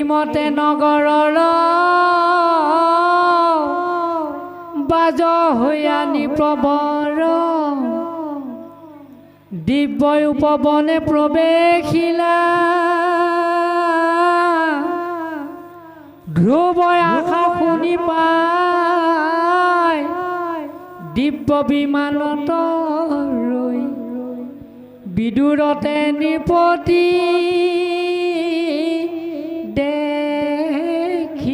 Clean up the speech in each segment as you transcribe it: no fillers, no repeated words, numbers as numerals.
মতে নগৰৰ বাজ হৈ আনি প্ৰবৰ দিব্য উপবনে প্ৰৱেশিলা ধ্ৰুৱ আশা শুনি পাই দিব্য বিমানত ৰৈ বিদুৰতে নিপতি দেখিলা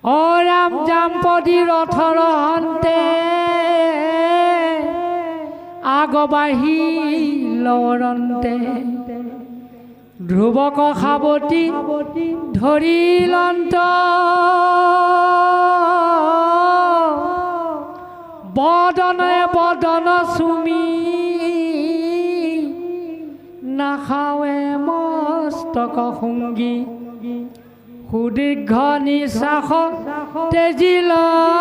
অ ৰাম জাম্পতি ৰথৰ হন্তে আগবাঢ়ি লৰন্তে ধ্ৰুৱক সাৱটি ধৰিলন্ত বদনে বদন চুমি নাখাৱে মস্তক শুংগি সুদীৰ্ঘ নিশ্বাস তেজিলন্ত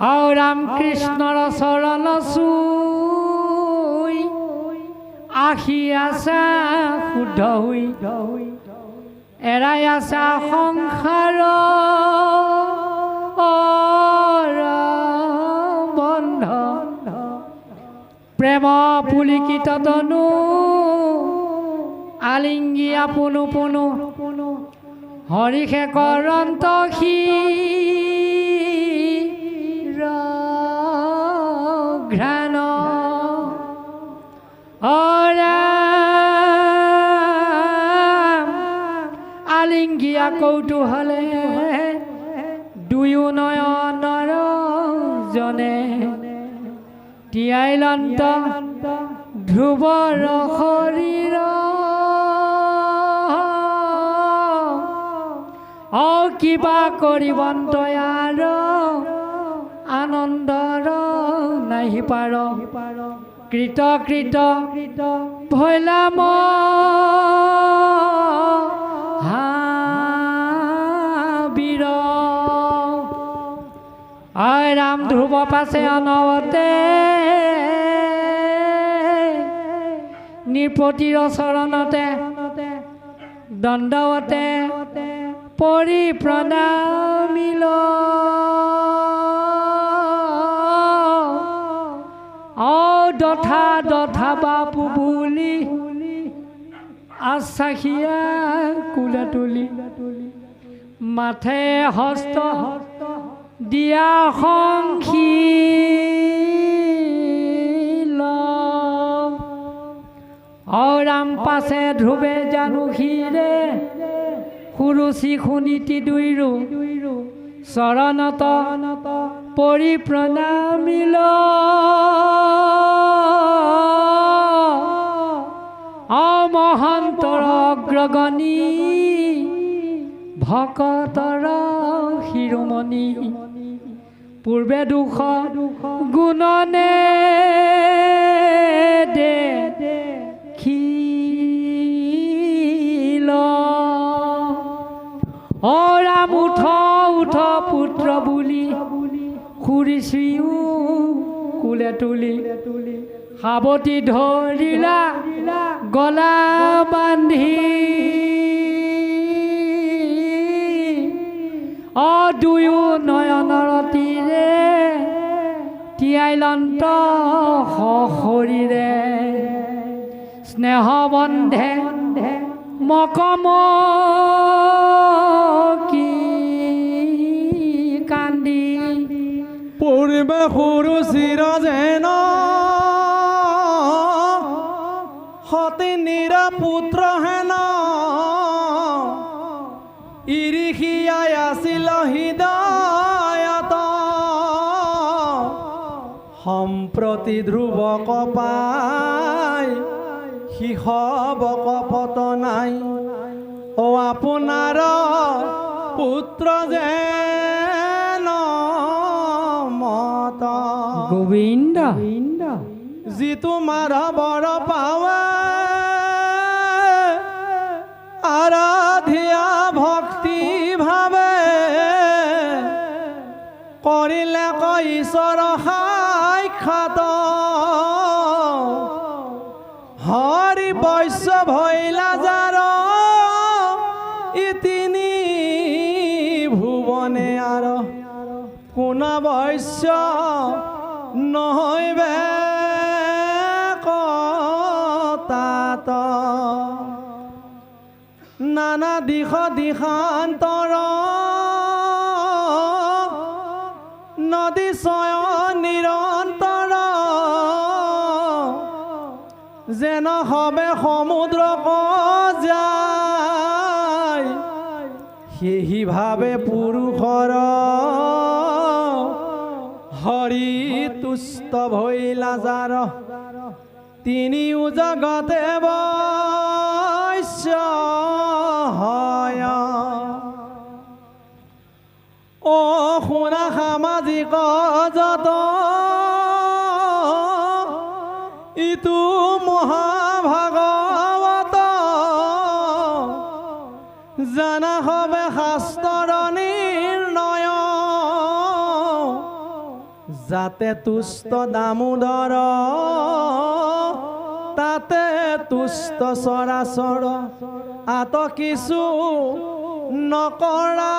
আৰু ৰামকৃষ্ণৰ চৰণ চুই আহি আছা শুদ্ধ হৈ এৰাই আছা সংসাৰ বন্ধ প্ৰেম পুলিকিত তনু আলিংগি আপোনো পোনো হৰিশেখৰন্ত ঘ্ৰাণ আলিংগিয়া কৌতূহলে দুয়ো নয়নৰ জনে তিয়াইলন্ত ধ্ৰুৱৰ শৰীৰ কিবা কৰিবন্ত আৰু আনন্দৰ নাহি পাৰ কৃত কৃত ভৈলাম বীৰ আই ৰাম ধ্ৰুৱ পাছে অনৱতে নৃপতিৰ চৰণতে দণ্ডৱতে পৰি প্ৰণামিল দথা দথা বাপু বুলি আশ্বাসিয়া কুলা তুলি মাথে হস্ত দিয়া সংশীল ৰাম পাছে ধ্ৰুৱে জানো শিৰে সুৰুচি সুনীতি দুইৰো চৰণত পৰি প্ৰণামিল মহন্তৰ অগ্ৰগণী ভকতৰ শিৰোমণি পূৰ্বে দুখ গুণনে দেখিল অ ৰাম উঠ উঠ পুত্ৰ বুলি সুৰিছিও কুলে তুলি সাৱটি ধৰিলা গলা বান্ধি দুয়ো নয়নৰ তীৰে তিয়াইলন্ত শৰীৰে স্নেহ বন্ধে মকম কি কান্দি পূৰ্বে সৰু চিৰ যেন সতী নিৰাপুত্ৰ হেন ইৰিষিয়াই আছিল হৃদয়ত সম্প্ৰতি ধ্ৰুৱক পাই শিশৱক পত নাই অ আপোনাৰ পুত্ৰ যেন মত গোবিন্দ যি তোমাৰ বৰ পাৱা আৰাধিয়া ভক্তি ভাৱে কৰিলে কয় ঈশ্বৰ সাক্ষাৎ বৈশ্য ভৈলা যাৰ ইতিনি ভুবনে আৰ কোন বৈশ্য নহইবে কতাত নানা দিশ দিশান্তৰ নদী চয়ন নিৰন্তৰ যেন হবে সমুদ্ৰ যায় সেহি ভাবে পুৰুষৰ হৰি তুষ্ট ভৈলা যাৰ তিনিও জগতে বৈশ্য হয় ও শুনা সামাজিক যত ইটো মহাভাগৱত জানা হবে শাস্ত্ৰৰ নিৰ্ণয় যাতে তুষ্ট দামোদৰ তাতে তুষ্ট চৰাচৰ আত কিছু নকৰা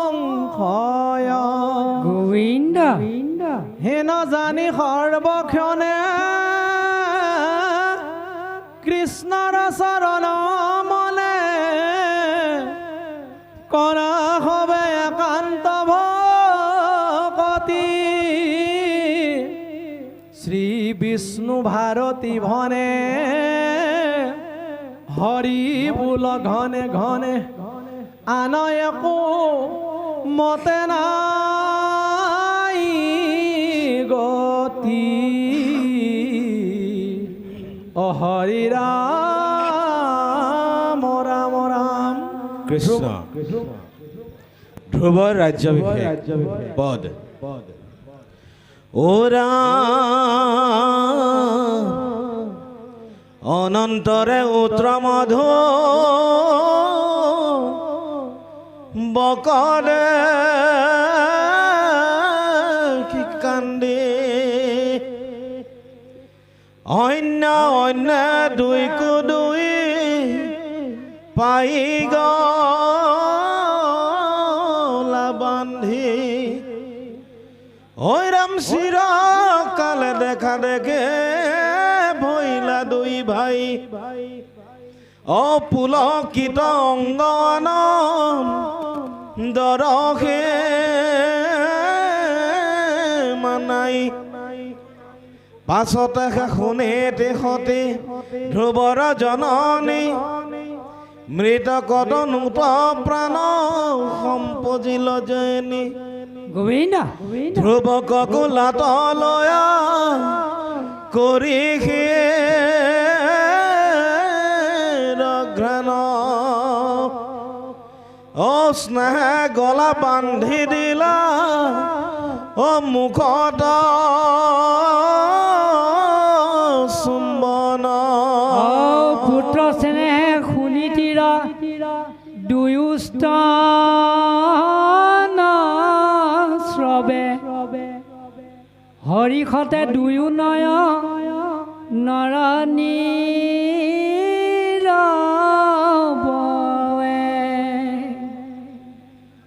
সংশয় গোবিন্দ হেন জানি সৰ্বক্ষণে কৃষ্ণৰ চৰণ মনে কৰা হবে একান্ত ভকতি শ্ৰী বিষ্ণু ভাৰতী ভনে হৰি বোল ঘনে ঘনে আন একো মতে নাই গতি অ হৰি ৰাম ৰাম ৰাম কৃষ্ণ ধ্ৰুৱৰ ৰাজ্যাভিষেক পদ ওরা অনন্তরে উত্তমধু বকলে কি কান্দি অন্য অন্য দুই কুদুই পাই গলা বান্ধি ওই রাম শির কালে দেখা দেখে ভইলা দুই ভাই অপুলকিত অঙ্গন দরহে মানাই পাছতে শুনে তেহতে ধ্ৰুৱৰ জননী মৃত কদনুত প্ৰাণ সম্পজিল জয়নী গোবিন্দ ধ্ৰুৱ ককুলাত লয়া কৰি ঘ্ৰাণ অ স্নেহে গলা বান্ধি দিলা অ মুখত চুম্বন পুত্ৰ স্নেহে শুনি তীৰ দুয়োষ্ট শ্ৰৱে হৰিষতে দুয়ো নয় নৰনীৰৱে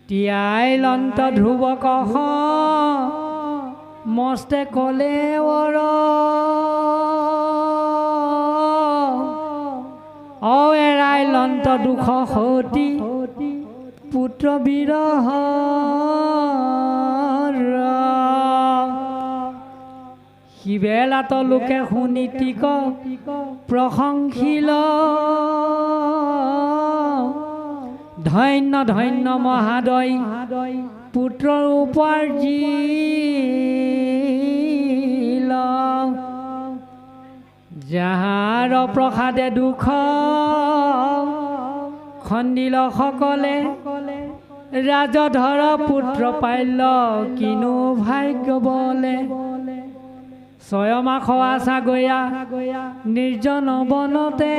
তিয়াই লন্ত ধ্ৰুৱ কহ মস্তে কলে বৰ অ এৰাই লন্ত দুখ সতি পুত্ৰ বিৰহ শিবেলাত লোকে শুনি টিক প্ৰশংসিল ধন্য ধন্য মহাদয় পুত্ৰৰ উপাৰ্জিল যাহাৰ প্ৰসাদে দুখ খন্দিল সকলে ৰাজধৰ পুত্ৰ পাইল কিনো ভাগ্য বলে ছয়মাহ আশা গয়া নিৰ্জন বনতে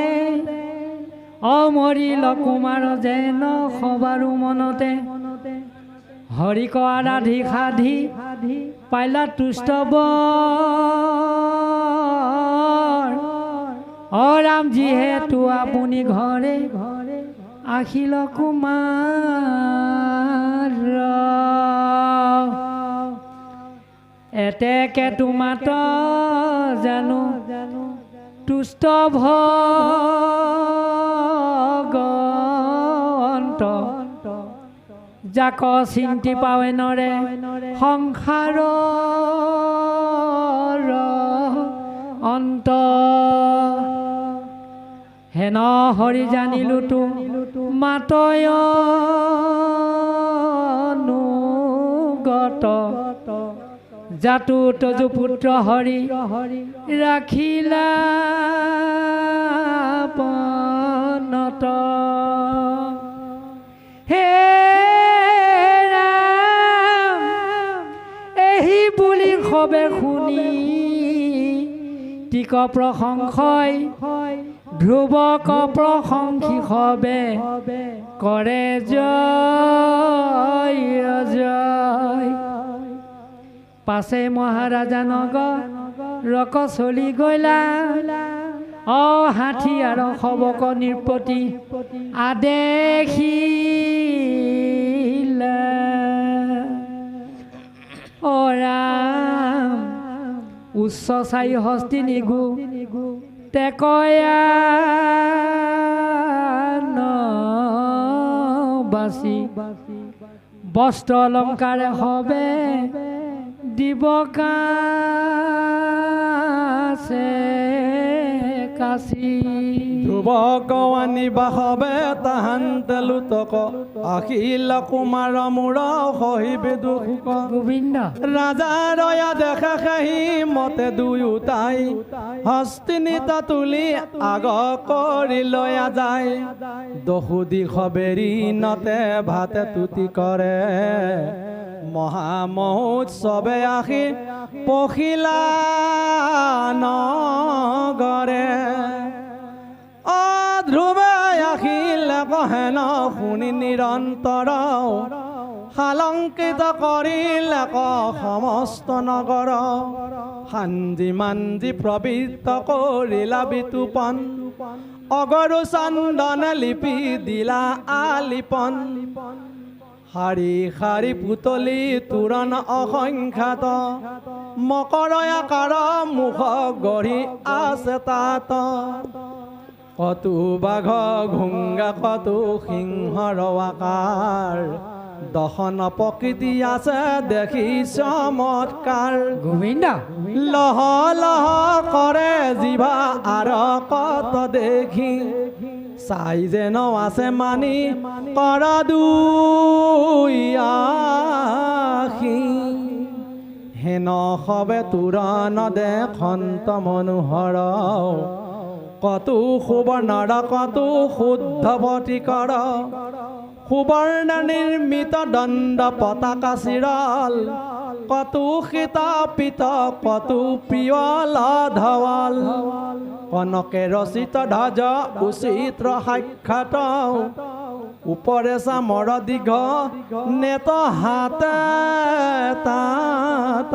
অমৰিল কুমাৰ যেন সবাৰো মনতে হৰিক আৰাধি সাধি পাইলা তুষ্ট বৰ যিহেতু আপুনি ঘৰে আহিল কুমাৰ এতেকে তোমাত জানো তুষ্ট ভগন্ত যাক চিন্তি পাৱে নৰে সংসাৰৰ অন্ত হেন হৰি জানিলোতো মাতয়নুগত জাতু তজু পুত্ৰ হৰি ৰাখিলা পনত হে ৰাম এহি বুলি খবে শুনি তিক প্ৰশংসয় ধ্ৰুৱক প্ৰশংসী হবে কৰে জয় জয় পাছে মহাৰাজা নগৰ ৰক চলি গলা ষাঠি আৰু সবক নিৰ্পতি আদেশিলা ৰাম উচ্চ চাই হস্তি নিগু তেকয়া বাচি বস্ত্ৰ অলংকাৰে হবে দিব কাছে কাশী ধ্ৰুৱক আনিবা হবে তাহান তেলুতক আহিল কুমাৰ মূৰ সহিবে দুখ গোবিন্দ ৰাজা ৰয়া দেখা খাহি মতে দুয়োটাই হস্তিনিতা তুলি আগ কৰি লয়া যায় দহু দিশ বেৰিণতে ভাতে তুতি কৰে মহামহোৎসৱে আহি পখিলা নগৰে ধ্ৰুৱে আহিল কহেন শুনি নিৰন্তৰ শালংকিত কৰিল সমস্ত নগৰ সাঞ্জি মাঞ্জি প্ৰবৃত্ত কৰিলা বিতুপন অগৰু চন্দনে লিপি দিলা আলিপন শাৰী শাৰী পুতলি তোৰণ অসংখ্যাত মকৰ আকাৰ মুখ গঢ়ি আছে তাত কতো বাঘ ঘুংগা কতো সিংহৰ আকাৰ দহন প্ৰকৃতি আছে দেখি চমৎকাৰ গোবিন্দ লহ লহ কৰে জিভা আৰু কত দেখি চাই যেন আছে মানি কৰ দুই আখি হেন সবে তোৰণ দেখন্ত মনোহৰ কতো সুবৰ্ণৰ কতো শুদ্ধৱতী কৰ সুবৰ্ণ নিৰ্মিত দণ্ড পতাকা চিৰল কতো শীতাপিত কতো প্ৰিয়ল ধৱল কনকে ৰচিত ধ্বজ উচিত সাক্ষাৎ উপৰে চামৰ দীঘ নেত হাতে তাত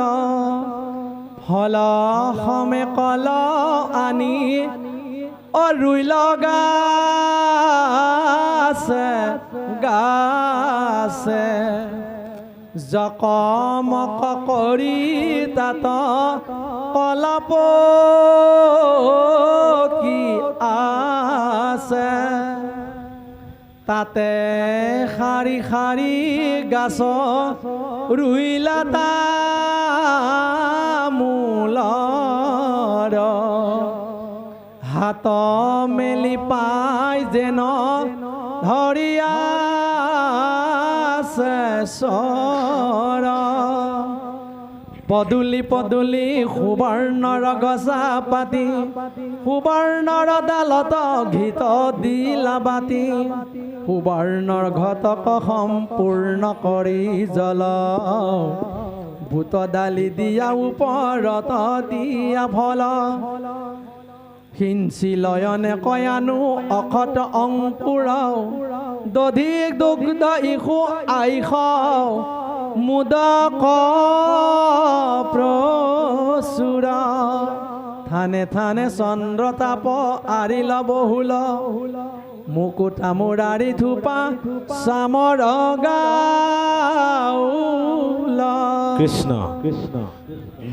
ফল সমে কল আনি ৰুই লগাছে গাছে জকমক কৰি তাত কলপ কি আছে তাতে শাৰী শাৰী গাছ ৰুইলা তামোলৰ হাত মেলি পাই যেন ধৰিয়া চৰ পদূলি পদূলি সুবৰ্ণৰ গছা পাতি সুবৰ্ণৰ ডালত ঘিত দিলা বাতি সুবৰ্ণৰ ঘটক সম্পূৰ্ণ কৰি জল ভূত ডালি দিয়া ওপৰত দিয়া ফল হিঞ্চি লয়নে কয়ানো অখত অংকুৰ দধিক দুগ্ধ ইষু আইষ মুদক প্ৰচুৰ থানে থানে চন্দ্ৰতাপ আৰিল বহুল মুকুতা মুৰাৰি ধূপা চামৰ গাউল কৃষ্ণ কৃষ্ণ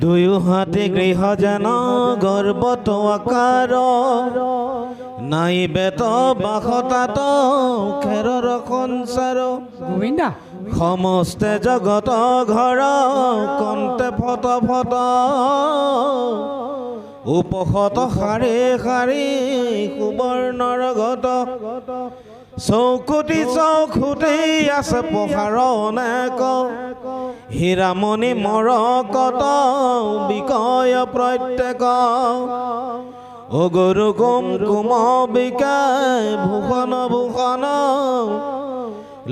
দুয়ো হাতে গৃহ যেন গৰ্বত আকাৰ নাই বেত বাসতাত খেৰৰ সঞ্চাৰ গোবিন্দা সমস্তে জগত ঘৰ কন্তে ফট ফট উপশত শাৰী শাৰী সুবৰ্ণৰ গত চৌকুটি চৌকুটি আছে পহাৰ অনেক হীৰামণি মৰকত বিকয় প্ৰত্যেক অগৰু কুমকুম বিকায় ভূষণ ভূষণ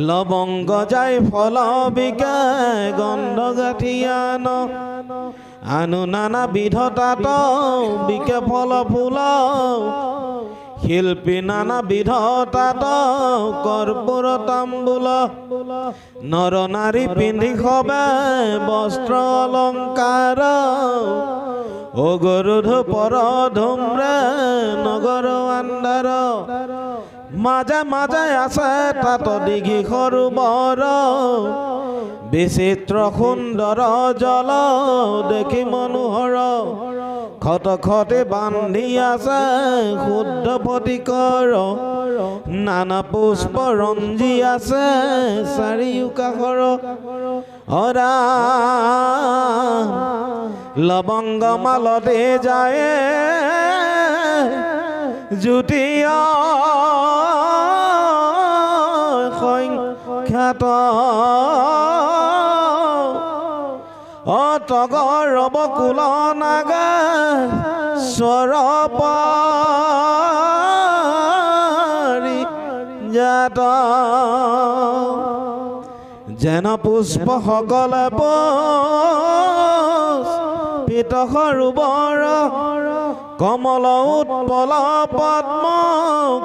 লবংগ যাই ফল বিকায় গন্ধ গাঠিয়ান আনু নানা বিধতাত বিকে ফল ফুল শিল্পী নানা বিধতাত কৰ্পূৰ তাম্বুল নৰ নাৰী পিন্ধি সবে বস্ত্ৰ অলংকাৰ অগৰু ধূপৰ ধুম্ৰে নগৰ আন্ধাৰ মাজে মাজে আছে তাত দিঘি সৰোবৰ বিচিত্ৰ সুন্দৰ জল দেখি মনোহৰ খট খটে বান্ধি আছে শুদ্ধ ফটিকৰ নানা পুষ্প ৰঞ্জি আছে চাৰিও কাষৰ অৰা লবংগ মালতে যায় জ্যোতিয়া সংখ্যাত অতগৰ বকুল নাগা স্বৰপাৰি জাত যেন পুষ্প সকলে পিত সৰোবৰ কমল উৎপল পদ্ম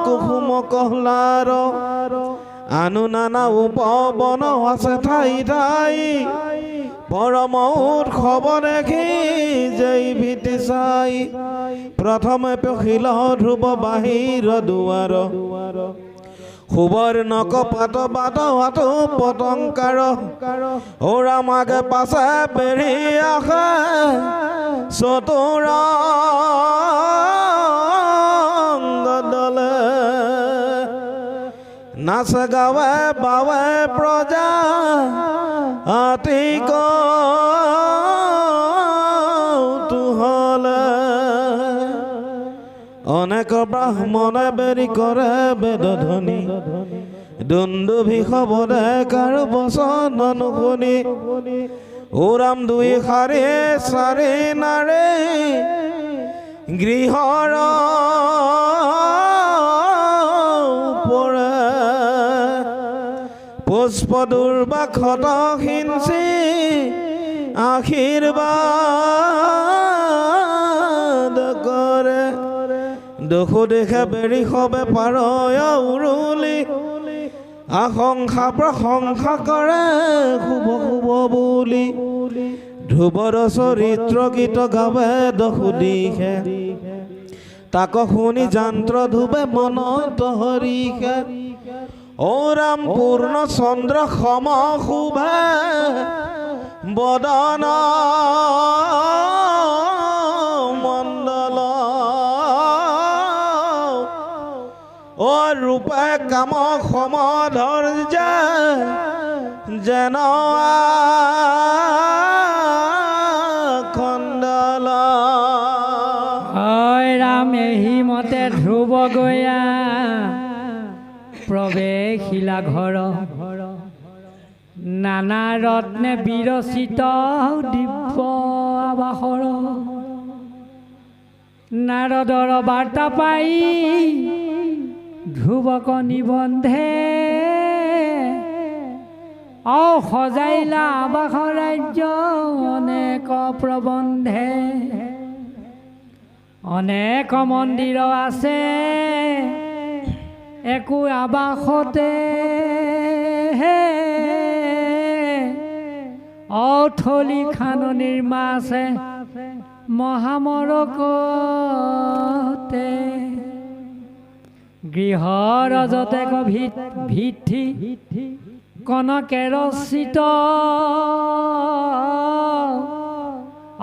কুসুম কহলাৰ আনু নানা উপবন আছে ঠাই ঠাই পৰম উৎসৱ দেখি জয় ভীতি চাই প্ৰথমে পখিল ধ্ৰুৱ বাহিৰ দুৱাৰ সুবৰ্ণ কপাত বাট হাতো পতংকাৰ ওৰা মাগে পাছে বেৰি আশে চতুৰংগ দলে নাচ গাৱে বাৱে প্ৰজা আতি কৌতূহলে অনেক ব্ৰাহ্মণে বেৰি কৰে বেদধ্বনি দুন্দুভি শবদে কাৰো বচন নুশুনি ওৰাম দুই শাৰী চাৰি নাৰী গৃহৰ পুষ্প দুৰ্বাসত সিঞ্চি আশীৰ্বাদ কৰে দুখো দেখে বেৰি সবে পাৰ উৰুলি আশংসা প্ৰশংসা কৰে শুভ শুভ বুলি ধ্ৰুৱৰ চৰিত্ৰ গীত গাবে দশো দিশে তাক শুনি যন্ত্ৰ ধুবে মনত হৰিষে ও ৰাম পূৰ্ণ চন্দ্ৰ সম শুভে বদন মণ্ডল ও ৰূপে কাম সম ধৈৰ্য যেন খণ্ডল হয় ৰাম এহি মতে ধ্ৰুৱ গয়া প্ৰৱেশিলা ঘৰ নানা ৰত্নে বিৰচিত দিব্য আবাসৰ নাৰদৰ বাৰ্তা পাই ধ্ৰুৱক নিবন্ধে সজাইলা আবাস ৰাজ্য অনেক প্ৰবন্ধে অনেক মন্দিৰ আছে একো আবাসতে অথলি খান নিৰ্মা আছে মহামৰকতে গৃহ ৰজতে ভিত্তি কনকে ৰচিত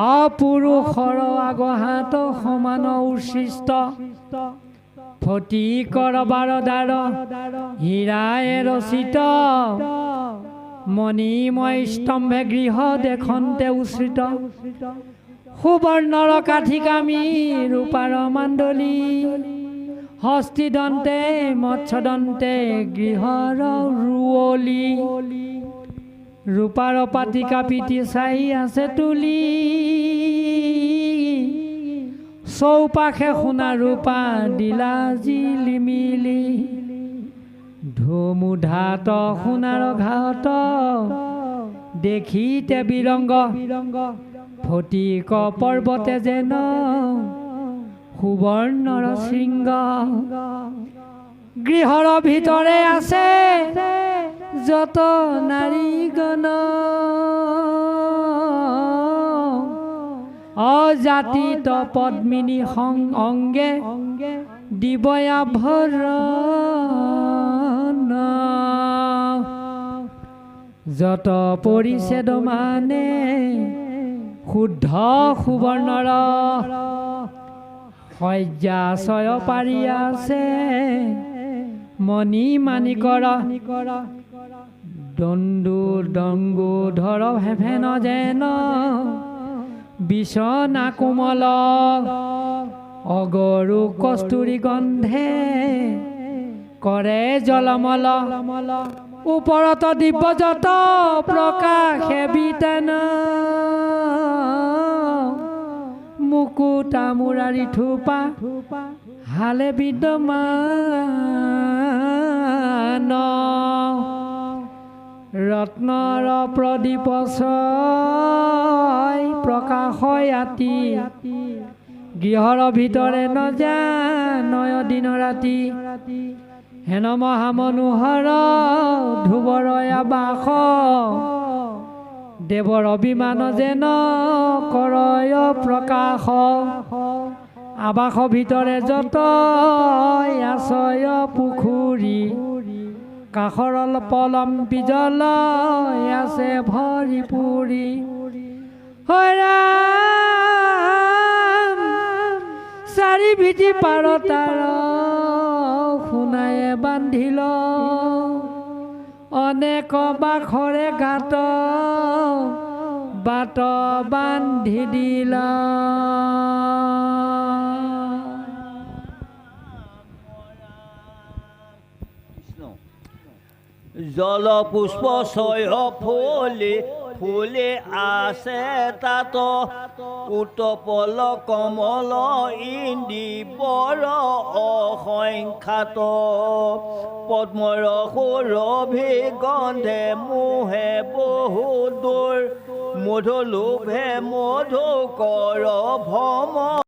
অপুৰুষৰ আগহাত সমান উচিষ্ট ফটি কৰবাৰ দ্বাৰ হীৰায়ে ৰচিত মণিময় স্তম্ভে গৃহ দেখন্তে উচ্চিত সুবৰ্ণৰ কাঠিকামি ৰূপাৰ মাণ্ডলী হস্তিদন্তে মৎস্যদন্তে গৃহৰ ৰুৱলি ৰূপাৰ পাতিকা পিটি চাই আছে তুলি চৌপাশে সোণা ৰূপা দিলা জিলিমিলি ধুমুধাত সোণাৰ ঘাট দেখিতে বিৰংগ ফটিক পৰ্বতে যেন সুবৰ্ণৰ শৃংগ গৃহৰ ভিতৰে আছে যত নাৰীগণ অজাতিত পদ্মিনী অংগে দিবয়া ভৰণ যত পৰিছেদ মানে শুদ্ধ সুবৰ্ণৰ শয্যাশয় পাৰি আছে মণি মাণিকৰ দণ্ডু ডংগু ধৰ হেফেন যেন বিছনা কোমল অগৰু কস্তুৰী গন্ধে কৰে জলমল ওপৰত দিব্যজত প্ৰকাশে বিতান মুকুতা মুৰাৰী থোপা হালে বিদ্যমান ৰত্নৰ প্ৰদীপ ছয় প্ৰকাশয় আতি গৃহৰ ভিতৰে নজানয় দিন ৰাতি হেন মহামনোহৰ ধ্ৰুৱৰয় বাস দেৱৰ অভিমান যেন কৰয় প্ৰকাশ আবাস ভিতৰে যত আছয় পুখুৰী কাষৰ পলম বিজল আছে ভৰি পুৰি হৰাম চাৰি ভিতি পাৰ তাৰ সোণায়ে বান্ধিল অনেক বাখৰে গাত বাট বান্ধি দিল জল পুষ্প ছয় ফুলে ফুলে আছে তাত উৎপল কমল ইন্দি বৰ অসংখ্যাত পদ্মৰ সুৰভি গন্ধে মোহে বহু দূৰ মধু লোভে মধু কৰ ভ্ৰম